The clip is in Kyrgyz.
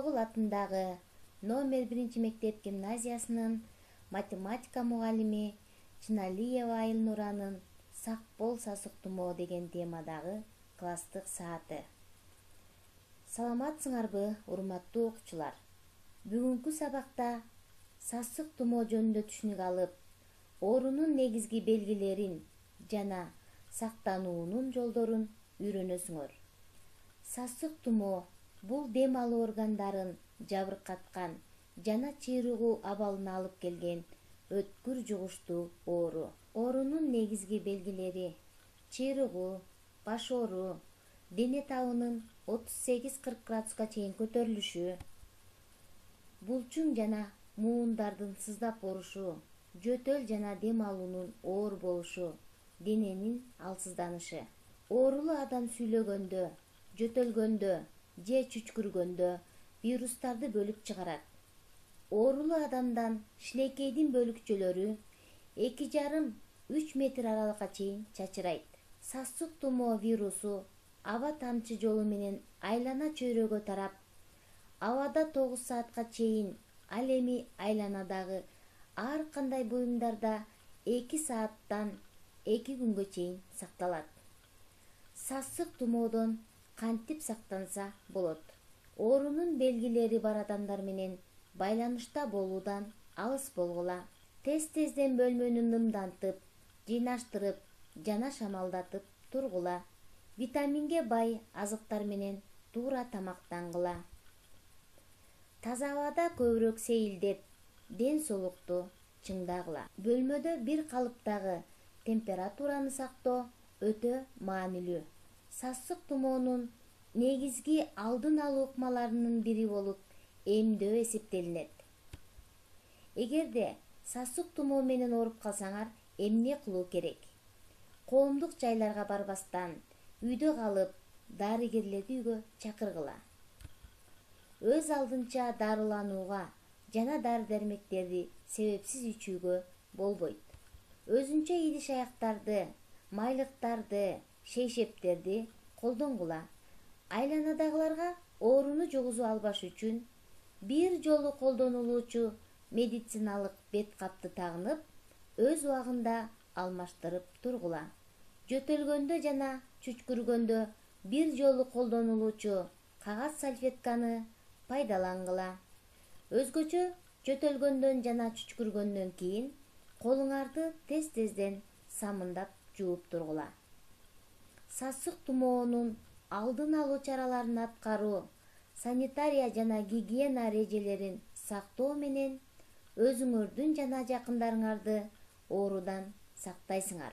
Исмагул атындагы номер 1 мектеп гимназиясынын математика мугалими Чыналиева Айылнуранын «Сак бол сасык тумоо» деген темадагы класстык сааты. Саламатсыңарбы, урматтуу окуучулар? Бүгүнкү сабакта сасык тумоо жөнүндө түшүнүк алып, оорунун негизги белгилерин жана сактануунун жолдорун үйрөнөсүңөр. Сасык тумоо бул дем алуу органдарын жабыркаткан жана чыйрыгуу абалына алып келген өткүр жугуштуу оору. Оорунун негизги белгилери: чыйрыгуу, баш оору, дене табынын 38-40 градуска чейин көтөрүлүшү, булчуң жана муундардын сыздап оорушу, жөтөл жана дем алуунун оор болушу, дененин алсызданышы. Оорулуу адам сүйлөгөндө, жөтөлгөндө же чүчкүргөндө вирустарды бөлүп чыгарат. Оорулуу адамдан шилекейдин бөлүкчөлөрү 2,5–3 метр аралыкка чейин чачырайт. Сасык тумоо вирусу аба тамчы жолу менен айлана чөйрөгө тарап, абада 9 саатка чейин, ал эми айланадагы ар кандай буюмдарда 2 сааттан 2 күнгө чейин сакталат. Сасык тумоодон кантип сактанса болот? Оорунун белгилери бар адамдар менен байланышта болуудан алыс болгула. Тез-тезден бөлмөнү нымдантып, жыйнаштырып жана шамалдатып тургула. Витаминге бай азыктар менен туура тамактангыла. Таза абада көбүрөөк сейилдеп, ден соолукту чыңдагыла. Бөлмөдө бир калыптагы температураны сактоо өтө маанилүү. Сасык тумоонун негизги алдын алуу ыкмаларынын бири болуп эмдөө эсептелинет. Эгерде сасык тумоо менен ооруп калсаңар, эмне кылуу керек? Коомдук жайларга барбастан, үйдө калып, дарыгерлерди үйгө чакыргыла. Өз алдынча дарыланууга жана дары-дармектерди себепсиз ичүүгө болбойт. Өзүнчө идиш аяктарды, майлыктарды, шейшептерди колдонгула. Айланадагыларга ооруну жугузуп албаш үчүн бир жолу колдонулуучу медициналык бет капты тагынып, өз убагында алмаштырып тургула. Жөтөлгөндө жана чүчкүргөндө бир жолу колдонулуучу кагаз салфетканы пайдалангыла. Өзгөчө жөтөлгөндөн жана чүчкүргөндөн кийин колуңарды тез-тезден самындап жууп тургула. Сасык тумоонун алдын алуу чараларын аткаруу, санитария жана гигиена эрежелерин сактоо менен өзүңөрдүн жана жакындарыңарды оорудан сактайсыңар.